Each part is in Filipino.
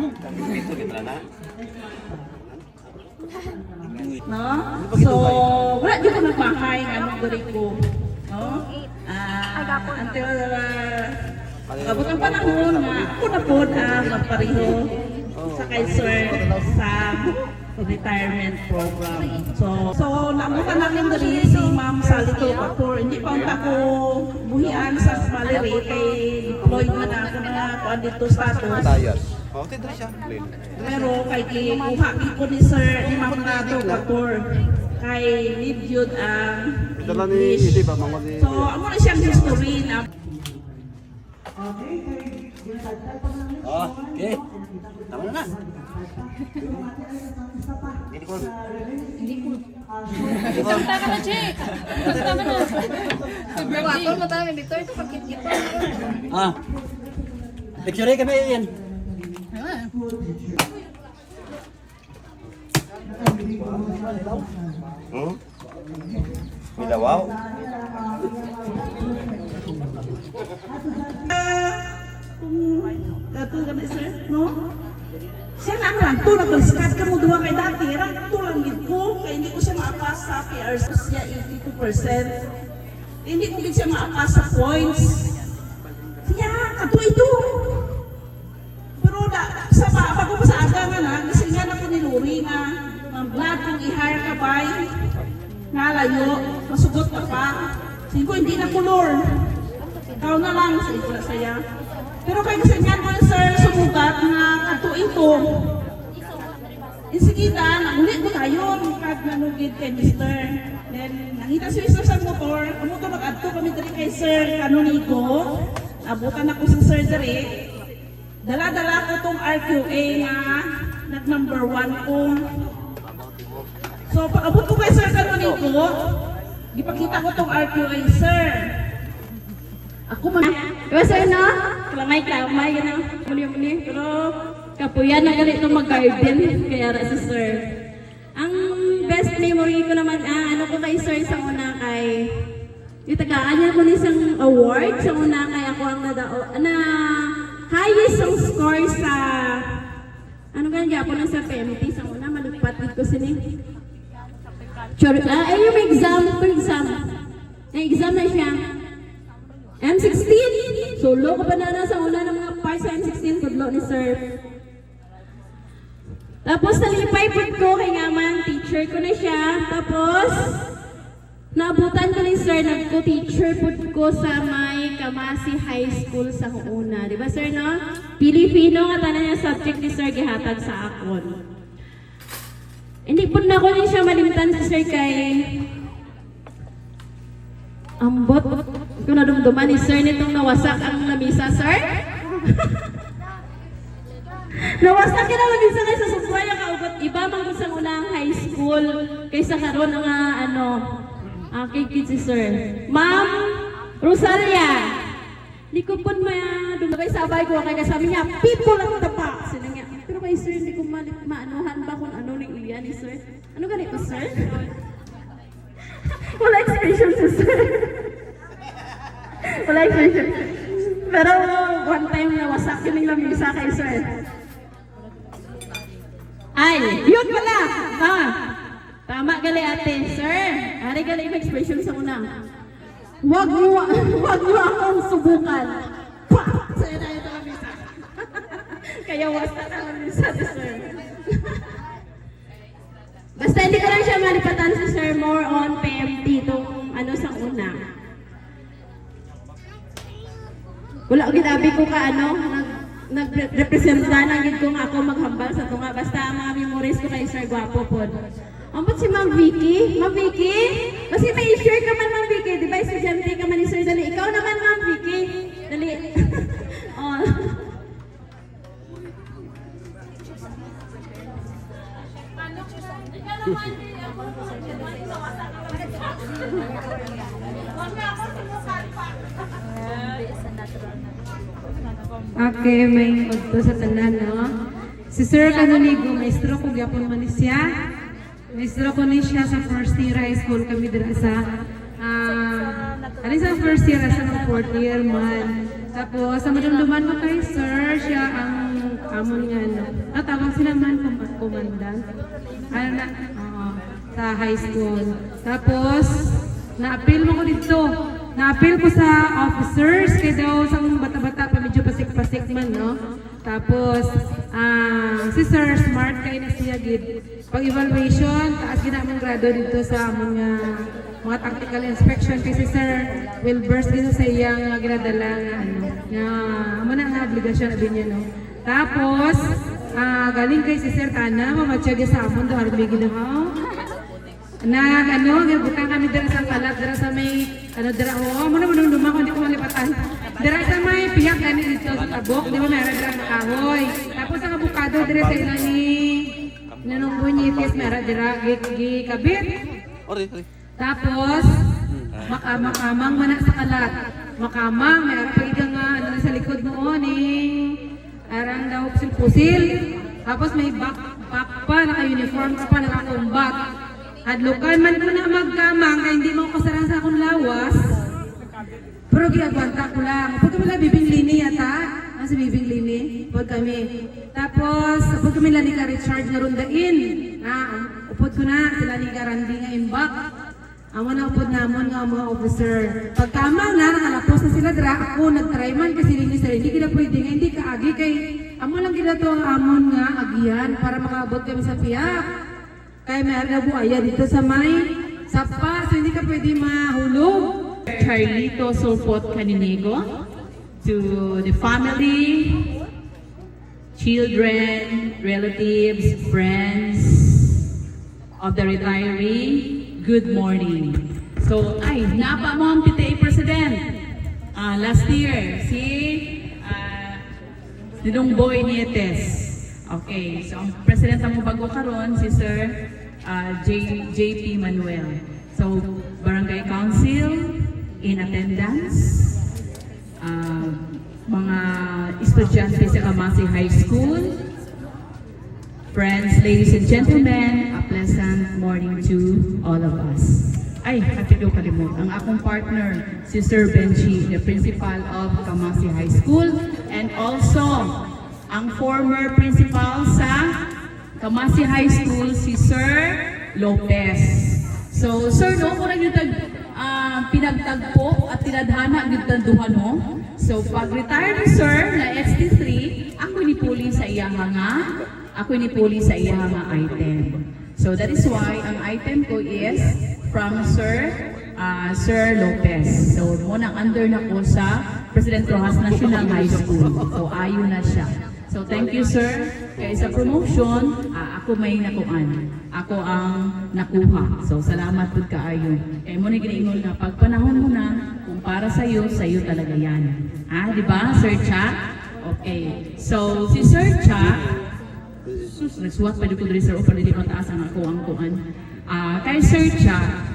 Ito kita na. No? So, wala dito nagmahay ng anong guri ko. No? Until abot ang panahon na ako na po magpariho sa kay Sir sa retirement program. So naamutan namin dali si Ma'am Salito Bator. Hindi pa unta ko buhian sa salary kay deployed man ako na kuan dito status. Oh, tindra siya. Pero kay kuha ko ni Sir ni Ma'am Nato Bator kay leave yun ang Dala ni Idi ba mga ni. So amo na siyang history na Oh, okay. Tama na. Hindi ko. Tama ka na, Jake. Tama na. Nagbabatol mo tayo dito. Ito pagkit-kit. Ah. Picture kami yan. Hmm? Milawaw. Dato kami sir, no? Siya lang to nag-scat ka mo duha kay dati, rang to lang gid ko kay hindi ko siya maapas sa PRs siya 82%. Hindi ko gid siya maapas sa points. Siya kato ito. Pero sa bago pa sa aga nga na, gisingan ako ni Lori na blood kung i-hire ka bay. Nalayo, masugot ka pa. Sige ko hindi na kulor. Ikaw na lang, sige ko na saya. Pero kay kasanyan ko sir, sumugat na kato ito. Insigita, nangulit mo tayo, kag nanugid kay Mr. Then, nakita si Mr. sa motor, ito mag-adto kami dali kay Sir Canonigo. Abutan ako sa Sir dali. Dala-dala ko tong RQA na nag-number 1 ko. So, pag-abot ko kay Sir Canonigo, ipakita ko tong RQA, Sir. Ako man. Diba sir no? Klamay-klamay yun ang muli-muli. Pero kapuyan na ganito mag-garden. Kaya ra si sir. Ang best memory ko naman, ano ko kay sir sa una kay itagaan niya ko isang award sa una kay ako ang na highest ang score sa ano ganyan po sa PMT sa una malipat ko sini. Ay yung exam na exam na siya. M16! Solo ko pa na sa una ng mga parts sa M16 kudlo ni sir. Tapos nalipay po ko kay nga man, teacher ko na siya. Tapos, naabutan ko ni sir, nagko-teacher po ko sa may Kamasi High School sa una. Di ba sir no? Pilipino nga tanan yung subject ni sir gihatag sa akon. Hindi po na ko rin siya malimtan si sir kay ambot ko na dumduman ni sir nitong nawasak ang lamisa, sir. Nawasak ka na lamisa kayo sa subuhay ang kaugot. Iba man ko sa unang high school kaysa karon ang kay si sir. Ma'am Rosalia, di ko po dumabay sabay ko kaya sabi niya, people at the box. Niya. Pero kay sir, hindi ko maanuhan ba kung ano ni iya ni sir? Ano ganito, sir? Wala expression si sir. Wala expression. Pero one time na wasak yun yung lamisa kay sir. Ay, yun pala! Ha? Tama gali ate, sir. Ari gali yung expression sa una. Wag mo akong subukan. Pa! Sa'yo na yung lamisa. Kaya wasak na lamisa ni sir. Basta hindi ko lang siya malipatan si sir, more on PMT itong ano sa una. Wala ko ginabi ko ka nag-representa na gid ko nga ako maghambal sa tunga. Basta ang mga memories ko kay Sir Guapo po. Ambot si Ma'am Vicky. Ma'am Vicky? Kasi may share ka man Ma'am Vicky. Di ba estudyante ka man ni Sir Dali? Ikaw naman Ma'am Vicky. Dali. Oh. Okay, may pagto sa tanan, no? Si Sir Canonigo, maestro ko gyapon man siya. Maestro ko ni siya sa first year high school kami dira sa sa first year sa fourth year man. Tapos sa madumduman ko kay Sir, siya ang amon nga ano. Natawag sila man commandant. Ano na, sa high school. Tapos, na-appeal mo ko dito. Na-appeal ko sa officers, kaya daw sa bata-bata pa medyo pasik-pasik man, no? Tapos, si Sir Smart kayo na siya gid. Pag-evaluation, taas ginamang grado dito sa mga tactical inspection kay si Sir Wilbers dito sa iyang ginadala nga amo na nga obligasyon abin niya, no? Tapos, galing kay si Sir Tana, mamatsyaga sa amon do harbi ginahaw. Butang kami dira sa kalat, dira sa may, muna dumako, hindi ko malipatan. Dira sa may piyak gani dito sa tabok, di ba meron dira na kahoy. Tapos ang abukado dira sa ila ni Nanong Bunyitis, meron dira gikabit. Tapos, makamang mana sa kalat. Makamang, meron pa nga, sa likod noon arang daw pusil. Tapos may backpack pa, naka-uniform ka pa, naka-combat. Hadlukan man ko na magkamang, kaya hindi mo kasarang sa akong lawas. Pero ginagwanta ko lang. Pag kami lang bibing lini yata. Sa bibing lini. Pag kami. Tapos, pag kami lang ni ka recharge na rundain. Upod ko na, sila ni Garandi nga imbak. Amo na upod namon nga mga officer. Pagkamang na, nakalapos na sila dra. Ako, nag-try man kasi lini sa hindi kita pwede nga, hindi ka agi kay amo lang kita to ang amon nga agian para makaabot kami sa piyak. Kaya meron na buaya dito sa may sapa, so hindi ka pwede mahulog. Carlito Sulpot Caninigo, to the family, children, relatives, friends of the retiree, good morning. So, napa mo ang PTA President. Last year, si Dinong Boy Nietes. Okay, so ang president mo bago karon si Sir JP Manuel. So, Barangay Council in attendance, mga estudyante sa Kamasi High School, friends, ladies and gentlemen, a pleasant morning to all of us. Happy to kalimut. Ang akong partner, si Sir Benji, the principal of Kamasi High School, and also ang former principal sa Kamasi High School, si Sir Lopez. So, Sir, no, kung nag pinagtagpo at tinadhana ang duha, no? So, pag-retire ni Sir na XT3, ako inipuli sa iya nga item. So, that is why ang item ko is from Sir Lopez. So, muna under na ko sa President Rojas National High School. So, ayo na siya. So, thank you, sir. Kaya sa promotion, ako may nakuan. Ako ang nakuha. So, salamat po kaayo. Kaya mo na ginaingol na pag panahon mo na, kung para sa'yo talaga yan. Di ba, Sir Cha? Okay. So, si Sir Cha, nagsuwat pa dito rin, sir, o palili mataas ang ako ang kuan. Kay Sir Cha,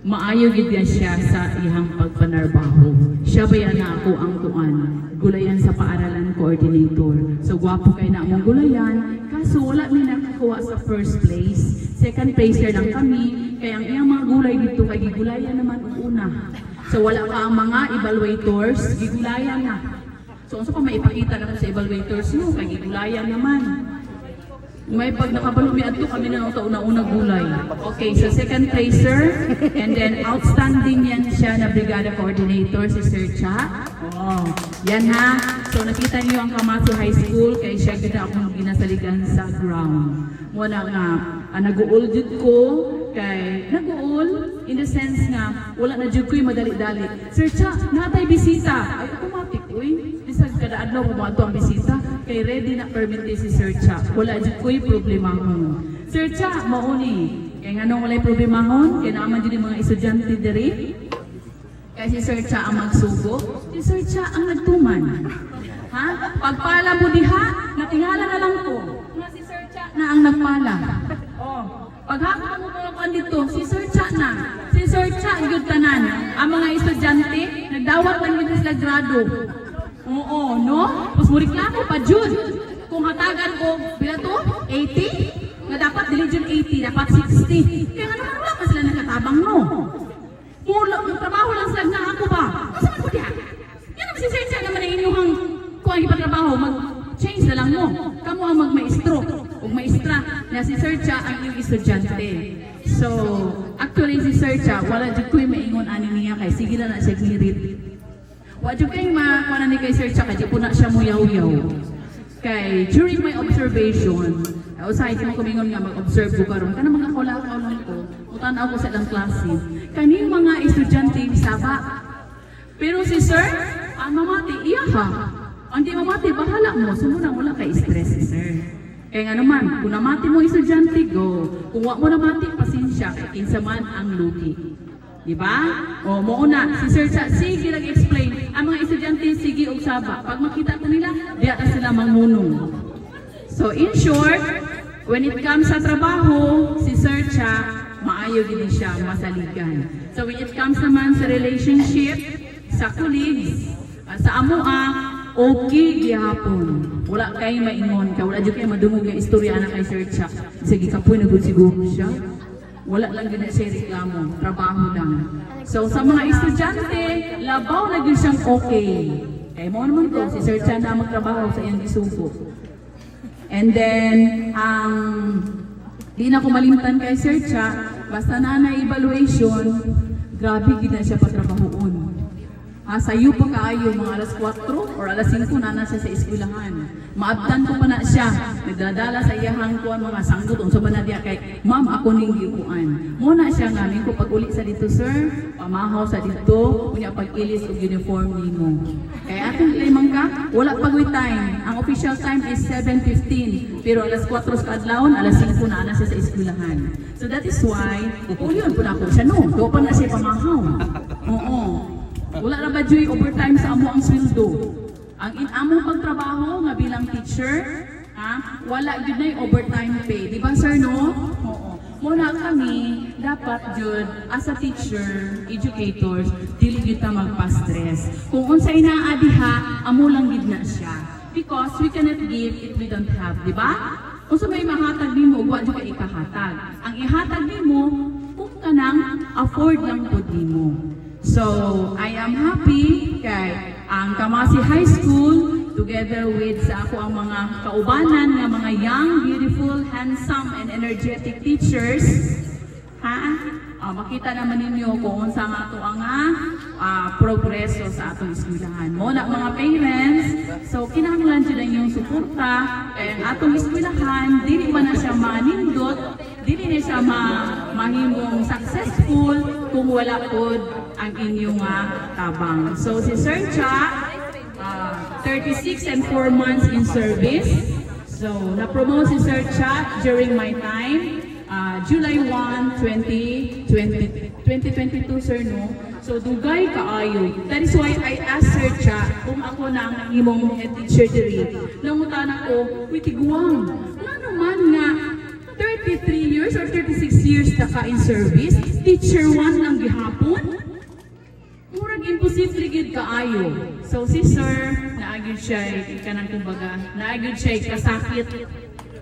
maayo gid siya sa ihang pagpanarbaho. Siya ba yan na ako ang kuan? Gulayan sa paaralan coordinator. So gwapo kay na among gulayan, kaso wala mi nakakuha sa first place. Second placer lang kami, kaya ang iyang mga gulay dito kay gigulayan naman ang una. So wala pa ang mga evaluators, gigulayan na. So unsa pa maipakita na sa evaluators no, kay gigulayan naman. May pag nakabalumi adto kami na una gulay. Okay, so second placer, and then outstanding yan siya na brigada coordinator si Sir Cha. Oh, yan ha. So nakita niyo ang Kamasi High School kay siya gina akong ginasaligan sa ground. Wala nga nag-uul jud ko kay nag-uul in the sense nga wala na jud ko'y madali-dali. Sir Cha, natay bisita. Ay automatic uy. Bisag kada adlaw mo ang bisita. Kay ready na permit si Sir Cha. Wala jud ko'y problema mo. Sir Cha, mauni. Kay nganong walay problema hon, kay naman jud mga estudyante diri. Kay si Sir Cha ang magsugo, si Sir Cha ang nagtuman. Ha? Pagpala mo diha, natingala na lang ko. Nga si Sir Cha na ang nagpala. Oh. Paghapon mo kung dito, si Sir Cha na. Si Sir Cha gyud tanan. Ang mga estudyante nagdawat lang yun sila grado. Oo, no? Mas muriklamo pa jud. Kung hatagan ko, bila to? 80? Nga dapat dili jud 80, dapat 60. Kaya nga naman wala pa sila nakatabang, no? Mula, trabaho lang sila na ako ba? Kasi ko diha. Yan ang si Sir Cha naman ang inyong ang ipatrabaho, mag-change na lang mo. Kamo ang magmaestro o maestra na si Sir Cha ang iyong estudyante. So, actually si Sir Cha, wala di ko'y maingon ani niya kay sige na siya girit. Wala di ko'y makuha ni kay Sir Cha kay di po na siya muyaw-yaw. Kay during my observation, usahay mo kumingon nga mag-observe ko karon kana mga kulakaw lang ko, utanaw ko sa ilang klase. Kaning mga estudyante saba. Pero si Sir, ang mamati iya ha. Ang di mamati bahala mo, sumunang wala kay stress si Sir. Kaya nga naman, kung namati mo estudyante, go. Kung wak mo namati, pasensya, kay kinsa man ang lugi. Diba? O, mauna, si Sir Cha, sige nag-explain. Ang mga estudyante, sige og saba. Pag makita ko nila, diya na sila mangmunong. So, in short, when it comes sa trabaho, si Sir Cha, maayo din siya masaligan. So, when it comes naman sa relationship, sa colleagues, sa amoa, okay gihapon. Wala kay maingon ka, wala jud kay madungog nga istorya na kay Sir Cha. Sige kapoy na gud siguro siya. Wala lang gid siya reklamo, trabaho lang. So sa mga estudyante, labaw na gyud siyang okay. Kay mo naman to si Sir Cha na magtrabaho sa iyang gisugo. And then di na ko malimtan kay Sir Cha, basta na evaluation, grabe gid na siya patrabahoon. Sa iyo pa kaayo, mga alas 4 or alas 5 na siya sa eskwelahan. Maabtan ko pa na siya. Nagdadala sa iyahang kuan mga sanggot. Unsa ba na diya kay, ma'am, ako ning giukuan. Muna siya nga, ko pag uli sa dito, sir, pamahaw sa dito, kunya pag-ilis og uniform nimo. Kaya atong limang ka, wala pag-with time. Ang official time is 7:15. Pero alas 4 sa adlawon, alas 5 na siya sa eskwelahan. So that is why, yun po na ako siya, no? Doon pa na siya pamahaw. Oo. Wala na ba dyo'y overtime sa amo ang sweldo? Ang amo pagtrabaho nga bilang teacher, wala yun na yung overtime pay. Di ba sir, no? Oo. Muna kami, dapat yun, as a teacher, educators, dili yun ta magpa-stress. Kung unsay naadiha, amo lang gid na siya. Because we cannot give if we don't have, di ba? Kung sa may mahatag nimo, wa jud ka ikahatag. Ang ihatag nimo, kung kanang afford lang pud nimo. So, I am happy kay ang Kamasi High School together with sa ako ang mga kaubanan ng mga young, beautiful, handsome, and energetic teachers. Makita naman ninyo kung unsa nga ito ang progreso sa atong eskwelahan. Muna mga parents, so kinahanglan dyan ang inyong suporta. Kaya ang atong eskwelahan, dili pa na siya manindot, dili na siya mahimong successful kung wala po ang inyong tabang. So si Sir Cha, 36 and 4 months in service. So na-promote si Sir Cha during my time, July 1, 2022, sir, no? So dugay kaayo. That is why I asked Sir Cha kung ako na ang imong head teacher diri. Nangutan ako, witiguang, ano man nga 33 years or 36 years na ka in service, teacher 1 lang gihapon? Murag imposible gid kaayo. So si Sir, naagid siya kanang kumbaga, naagid siya kasakit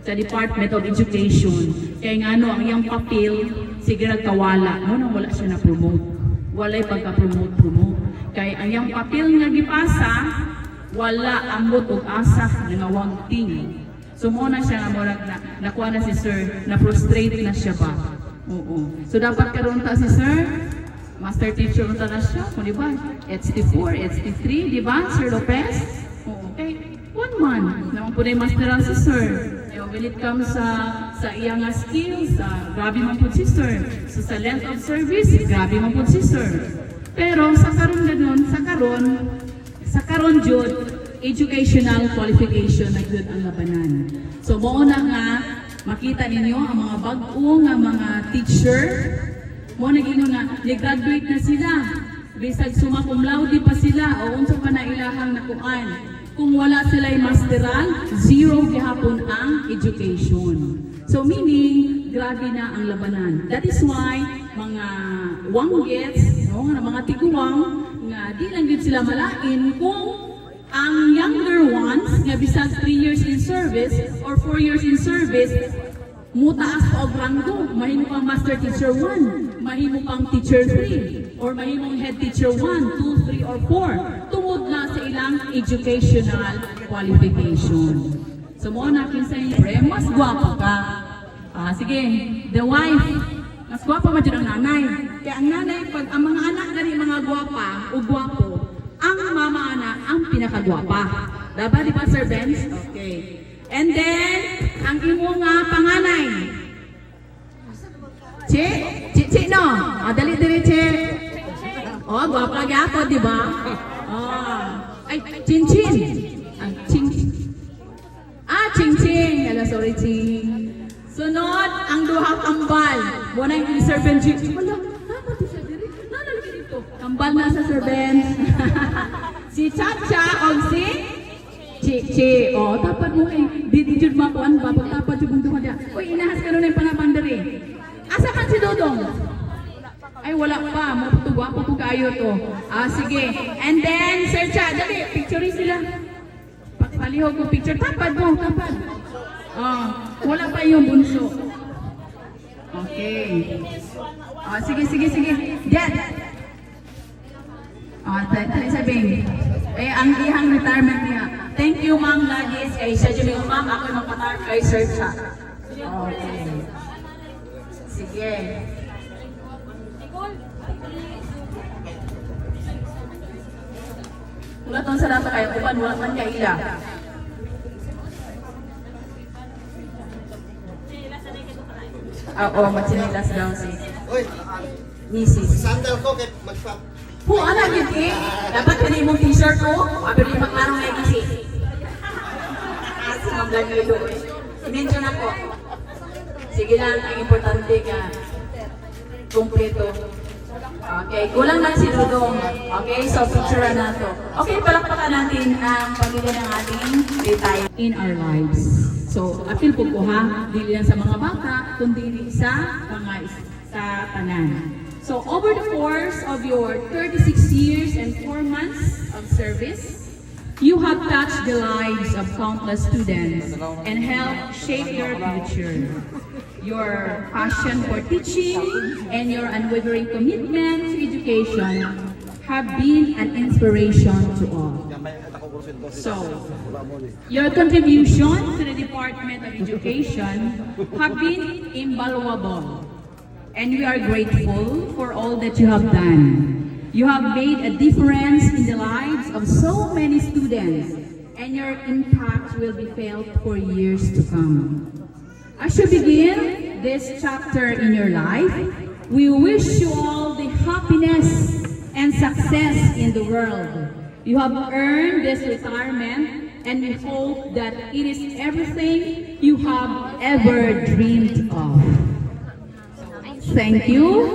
sa Department of Education. Kaya nga ang iyang papel, sige nagkawala. Nung wala siya na-promote. Wala'y pagka-promote. Kaya ang iyang papel nga gipasa, wala ambot og asa nga wagting. So muna siya nga nakuha na si Sir, na-frustrate na siya ba? Oo. So dapat karon ta si Sir, master teacher unta na siya, kung di ba? HT4, HT3, di ba, Sir Lopez? Oo. Okay. 1 month. Naman po na yung masteral si Sir. When it comes sa iyang skills, grabe man po si Sir. So sa length of service, grabe man po si Sir. Pero sa karon ganoon, sa karon jud, educational qualification na jud ang labanan. So mao na nga makita ninyo ang mga bag-o nga mga teacher, mo nagino nga ni-graduate na sila. Bisag summa cum laude pa sila o unsa pa na ilahang nakuan. Kung wala sila'y masteral, zero gihapon ang education. So meaning, grabe na ang labanan. That is why, mga wanggets, mga tiguwang, nga di lang din sila malain kung ang younger ones, nga bisag 3 years in service or 4 years in service, mutaas pa og ranggo, mahimo pang master teacher 1, mahimo pang teacher 3, or mahimong head teacher 1, 2, 3, or 4. Tungod na sa ilang educational qualification. So mo na kinsa pre, mas gwapo ka. Sige, the wife, mas gwapo man jud ang nanay. Kaya ang nanay pag ang mga anak gani mga gwapa o gwapo, ang mama anak ang pinakagwapa. Diba, di ba, Sir Benz? Okay. And then, ang imo nga panganay. Che, no? Dali, che. Gwapa gyapon, di ba? Ay, Chin. Ching. Hello, sorry, Ching. Sunod, ang duha kambal. Wala yung Sir Benz. Wala, naman siya diri. Nanalagay dito. Kambal na sa Sir Benz. Si Chacha o si Che. Dapat mo kay di jud makuan ba pag dapat jud duha dia. Uy, inahas ka nun yung panapandari. Asa man si Dodong? Ay, wala pa. Maputugwa po kayo to. Sige. And then, Sir Cha, dali, picture sila. Palihog ko picture. Tapad mo, tapad. Wala pa yung bunso. Okay. Sige. Diyan. Tali sabihin. Ang ihang retirement niya. Thank you, Ma'am Gladys. Kay siya dyan yung ma'am. Ako'y magpatar kay Sir Cha. Okay. Sige. Wala tong sa data kayo. Uban, wala man kaya ila. Matsinilas daw si Mrs. Sandal ko kay magpap. Ano yun eh? Dapat pwede mong t-shirt ko. Pwede maglarong na kasi. Kasi mag-vlog nito. I-mention ako. Sige lang, ang importante ka. Kompleto. Okay, kulang lang si Dudong. Okay, so picture na to. Okay, palakpakan natin ang pamilya ng ating retire in our lives. So, appeal po ko ha, dili lang sa mga bata, kundi sa mga sa tanan. So, over the course of your 36 years and 4 months of service, you have touched the lives of countless students and helped shape your future. Your passion for teaching and your unwavering commitment to education have been an inspiration to all. So, your contribution to the Department of Education have been invaluable, and we are grateful for all that you have done. You have made a difference in the lives of so many students, and your impact will be felt for years to come. As you begin this chapter in your life, we wish you all the happiness and success in the world. You have earned this retirement, and we hope that it is everything you have ever dreamed of. Thank you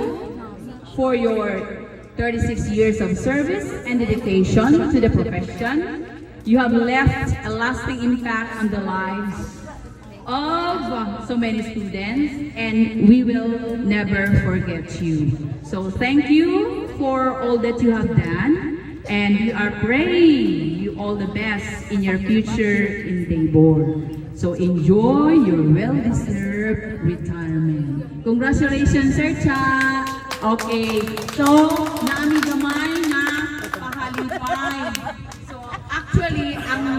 for your 36 years of service and dedication to the profession. You have left a lasting impact on the lives of so many students, and we will never forget you. So thank you for all that you have done, and we are praying you all the best in your future endeavor. So enjoy your well-deserved retirement. Congratulations, Sir Cha! Okay, so naami gamay na pahalipay. So actually, ang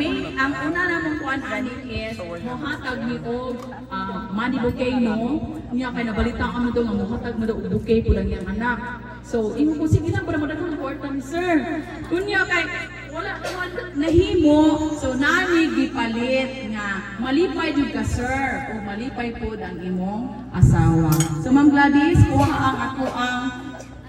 una namong kuan ani is mohatag ni og money bouquet no. Niya kay nabalitaan mo daw nga mohatag mo daw og bouquet pud ang iyang anak. So imo ko sige lang para madaghan ko ortam, sir. Kunya kay wala naman nahimo, so nani gipalit nga malipay jud ka, sir, o malipay pod ang imong asawa. So Ma'am Gladys, kuha ang ako ang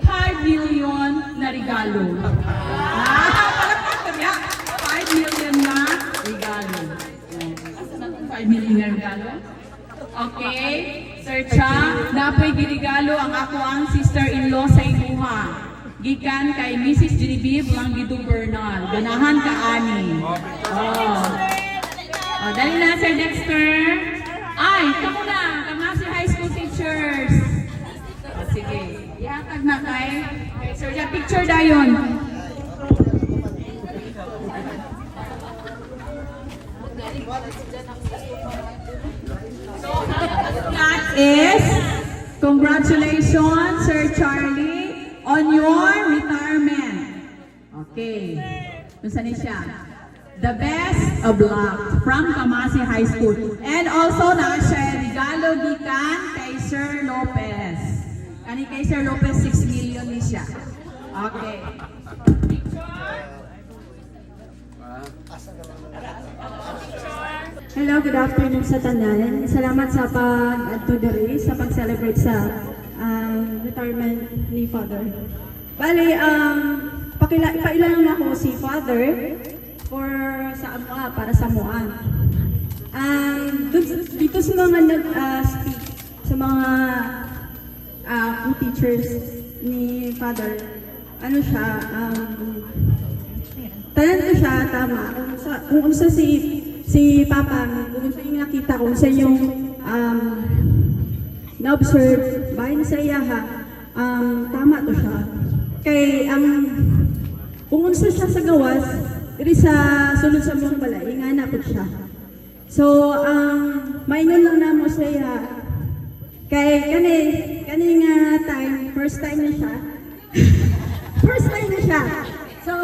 5 million na regalo. Palakpakan niya. 5 million na regalo. Asa na 5 million na regalo? Okay, Sir Cha, napoy giregalo ang ako ang sister-in-law sa imuha. Gikan kay Mrs. Genevieve Langido Bernal. Ganahan ka ani. Dali na, Sir Dexter. Ay, kamo na. Kamasi high school teachers. Sige. Ihatag na kay Sir Ja. Picture dayon. So, that is congratulations, Sir Charlie, on your retirement. Okay. Kung saan siya? The best of luck from Kamasi High School. And also na siya regalo gikan kay Sir Lopez. Kani kay Sir Lopez 6 million ni siya. Okay. Hello, good afternoon sa tanan. Salamat sa pag-adto diri sa pag-celebrate sa retirement ni Father. Bali, pailan na ako si Father for sa AMUA, para sa AMUA. Dito sa mga nag-speak, sa mga co-teachers ni Father, ano siya, tanan ko siya, tama. Kung unsa si Papa, kung unsa yung nakita ko, kung unsa yung na-observe, bahin sa iya ha, tama to siya. Kay kung unsa siya sa gawas, diri sa sulod sa mong balay, ingana po siya. So, maingon lang na mo siya, kay kani nga time, first time na siya. First time na siya. So,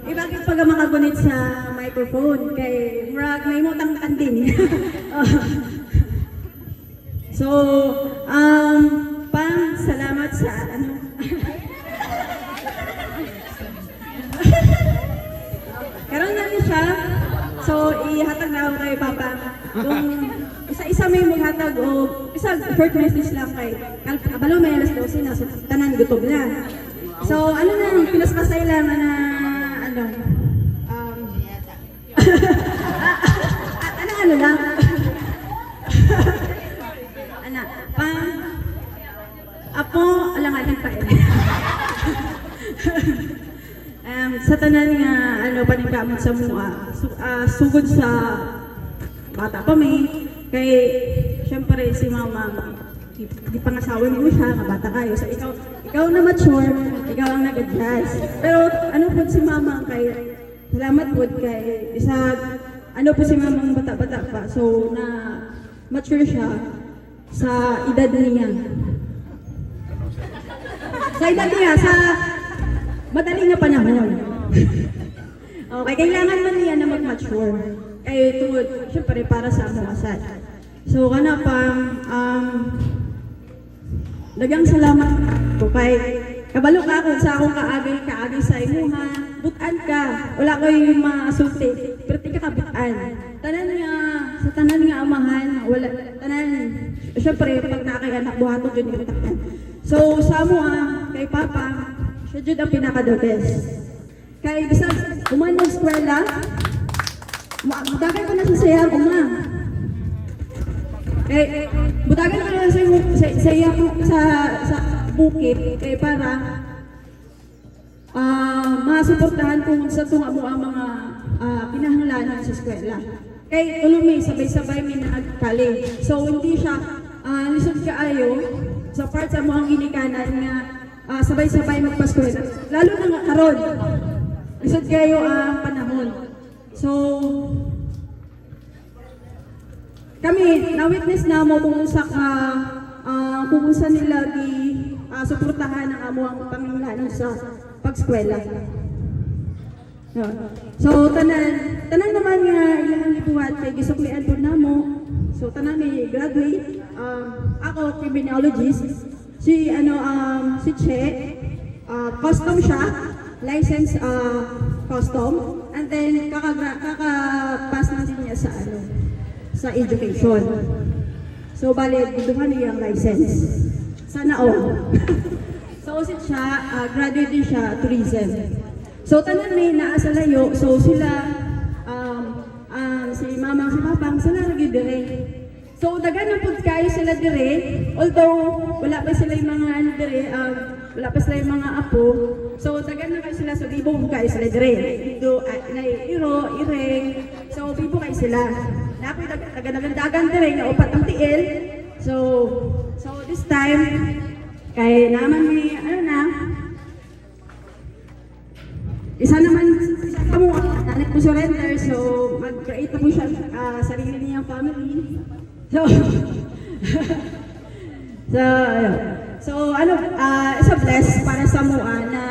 ibagay pag makagunit sa microphone kay murag may mutang kandin. So, pang salamat sa karon na rin siya. So, ihatag na ako kay Papa. Kung isa-isa may maghatag o isa short message lang kay kabalo may alas 12 na, so tanan gutom na. So, ano na, pinaspasay lang na, ano lang. Ako, alangan pa sa tanan nga, paningkamot sa mua, sugod sa bata pa may, kay, syempre, si Mama, di pangasawin mo siya, bata kayo. So, ikaw na mature, ikaw ang nag-adjust. Pero, ano po si Mama kay, salamat po kay, po si Mama ang bata-bata pa. So, na mature siya sa edad niya. Sa edad niya, sa madaling na panahon. Okay, kailangan man niya na mag-mature. Kaya tungod, syempre, para sa amuasat. So, kana pa, dagang salamat ko kay kabalo ka kung sa akong kaagay sa imuha, butan ka, wala ko yung masulti, pero di ka kabutan. Sa tanan nga amahan, wala, tanan, syempre, pag nakakayanak, buhato dyan yung takyan. So, sa amuha, kay Papa, siya dyan ang pinaka-the best. Kay bisag, uman ng eskwela, budagan ko na sa sayang budagan ko na sa bukid, para masuportahan kung sa tunga mo ang mga pinahanglanan sa eskwela. Kay tulumi, sabay-sabay may nagkali. So, hindi siya lisod kaayo sa part sa mo ang ginikanan nga sabay-sabay magpaskwela. Lalo na nga karon, lisod kayo ang panahon. So, kami, na-witness na mo kung sa nila suportahan ang amo ang pamilya sa pagskwela. So, tanan naman nga ilang libuhat kay gisuklian po na mo. So, tanan ni graduate. Ako, criminologist. Si Che, custom siya, license custom. And then, kaka-pass na din niya sa education. So, bali, duhan niya ang license. Sana all. So, siya, graduate din siya, tourism. So, tanan may naasa layo. So, sila, si Mamang, si Papang, sila lagi dire. So, dagan na po kayo sila dire. Although, wala pa sila yung mga dire, wala pa sila yung mga apo. So, dagan na kayo sila. So, bibo kayo sila dire. Ireng. So, bibo kayo sila. Napoy dagan dire nga upat ang tiil. So this time kay naman may isa pa mo nanin po surrender, so mag-create na po siya sarili niyang family. So isa bless para sa mua na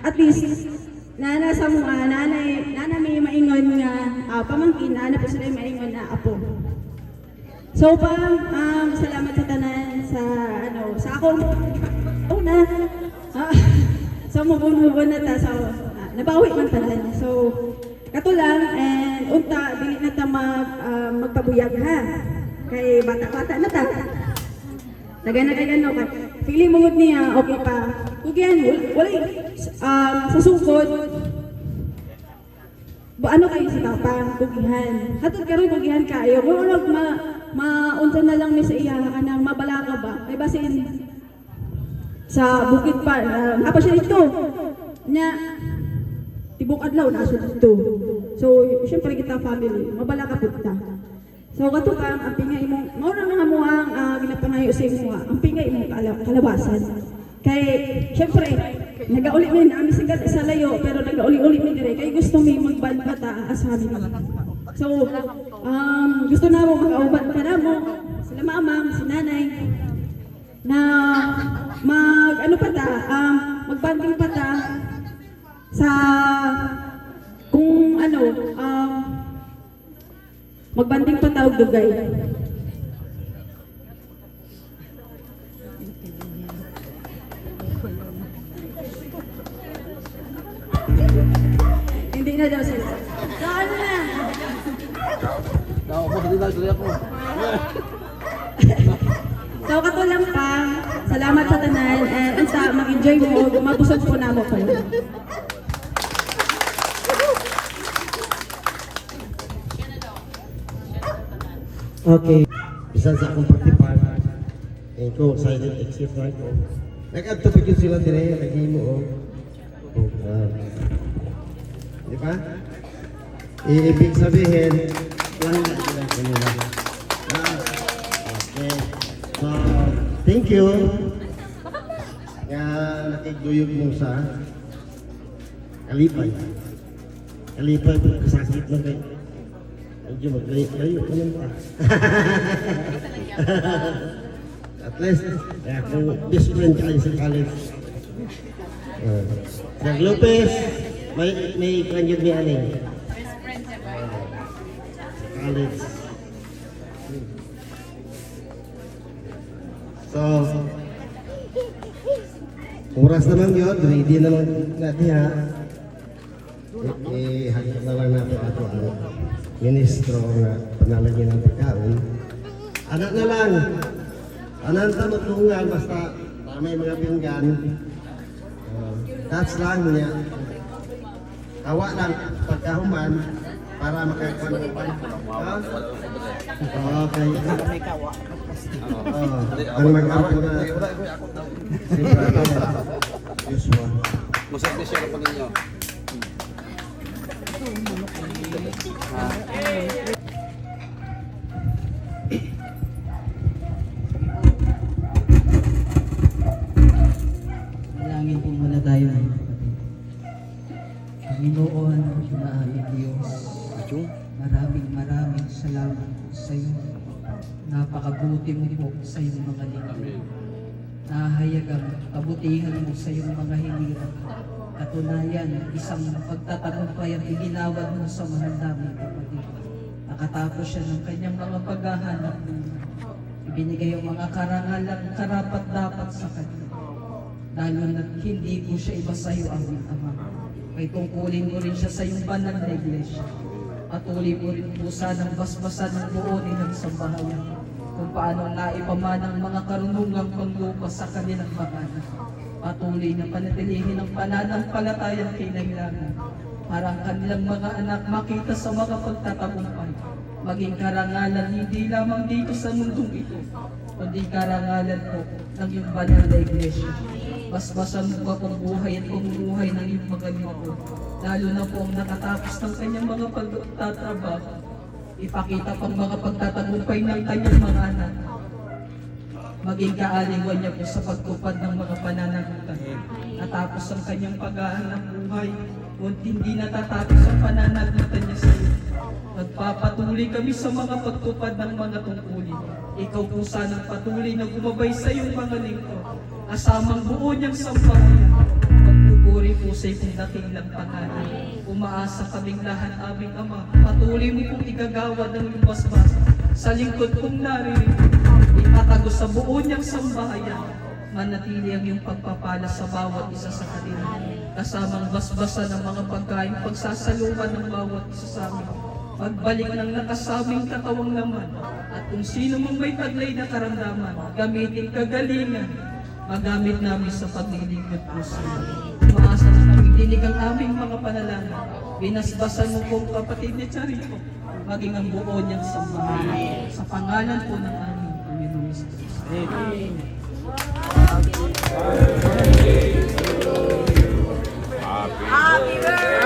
at least na nasa mga nana may maingon nga pamangkin, nana po sila yung maingon na apo. So salamat sa tanan sa akong una so mubon na ta so nabawi man tanan. So kato lang and unta dili na ta magpabuyag ha. Kay bata-bata na ta. Nagana-gano ka. Feeling mo niya okay pa. Ugyan wala sa sugod. Ano kayo sa papa? Kugihan. Hatod karon kugihan kayo. Wala maunsa na lang ni sa iya kanang mabala ka ba? Ay basin sa bukid pa. Apa siya dito? Nya tibok adlaw na siya dito. So, syempre kita family, mabala ka punta. So, kato ka, ang pingay mo, mauna mga muang ginapangayo sa imo, ang pingay mo kalabasan. Kay, syempre, nag-auli mo yun, amis sa layo, pero nag-auli-uli mo dire, kay gusto mo magband pa ta asabi mo. So, gusto na mo makauban ka na mo, sila mama, si nanay, na magbanding pa ta, sa kung magbanding pa tawag dugay. Hindi na daw sila. So ano na? So kato lang pa. Salamat sa tanan. And mag-enjoy mo. Mabusog po na mo pa. Okay. Bisan sa akong pagtipan, ko silent exit na ko. Nag-adto yun sila dire, naghimo o. Di ba? Ibig sabihin, lang na sila kanila. Okay. So, thank you. Nga nakigduyog mo sa Kalipay. Kalipay, sakit na kayo. Medyo maglayo ko lang pa. At least, kung best friend ka sa college. Sir Lopez, may kanjud ni Aning. Best friend sa college. So, oras naman yun, ready naman natin ha. Hagit na lang natin ato ang ministro na panalagyan ng pagkaon. Anak na lang, ananta matungan basta may mga pinggan. Touch lang niya. Tawa lang pagkahuman para makakakuan. Okay. Ang mag-awan na si Brother Joshua. Masakit siya kapag ninyo. Dalangin po muna tayo mga kapatid. Panginoon, maaaring Diyos, maraming salamat sa iyo. Napakabuti mo po sa iyong mga lingkod. Nahayagang kabutihan mo sa iyong mga hinirang. Katunayan, isang pagtatagumpay ang iginawad mo sa mahal namin kapatid. Nakatapos siya ng kanyang mga paghahanap buhay. Ibinigay ang mga karangalan, karapat-dapat sa kanya. Lalo na't hindi po siya iba sa iyo ang Ama. May tungkulin mo rin siya sa iyong banal na iglesia. Patuloy mo rin po sanang basbasan ng buo nilang sambahayan kung paano naipamanang mga karunungang panglupa sa kanilang mga anak. Patuloy na panatilihin ang pananampalatayang kinailangan para ang kanilang mga anak makita sa mga pagtatagumpay. Maging karangalan hindi lamang dito sa mundong ito, kundi karangalan po ng iyong banal na iglesia. Basbasan mo pa kung buhay at pamumuhay ng iyong mga lingkod, lalo na po ang nakatapos ng kanyang mga pagtatrabaho. Ipakita pang mga pagtatagumpay ng kanyang mga anak. Maging kaaliwan niya po sa pagtupad ng mga pananagutan. Natapos ang kanyang paghahanap buhay, kung hindi natatapos ang pananagutan niya sa iyo. Nagpapatuloy kami sa mga pagtupad ng mga tungkulin. Ikaw po sanang patuloy na gumabay sa iyong mga lingkod, kasamang buo niyang sambahayan. Puri po sa iyong dakilang pangalan. Umaasa kaming lahat, aming Ama. Patuloy mo pong igagawad ang iyong basbas sa lingkod kong naririnig. Itatago sa buo niyang sambahayan. Manatili ang iyong pagpapala sa bawat isa sa kanila. Kasamang basbasan ng mga pagkain, pagsasaluhan ng bawat isa sa amin. Pagbalik ng nakasaming katawang laman. At kung sino mang may taglay na karamdaman, gamitin kagalingan. Magamit namin sa paglilingkod po sa iyo. Umaasa na kaming dinig ang aming mga panalangin. Binasbasan mo pong kapatid ni Charito, maging ang buo niyang sambahayan. Sa pangalan po ng aming Panginoon Jesus. Amen. Happy birthday.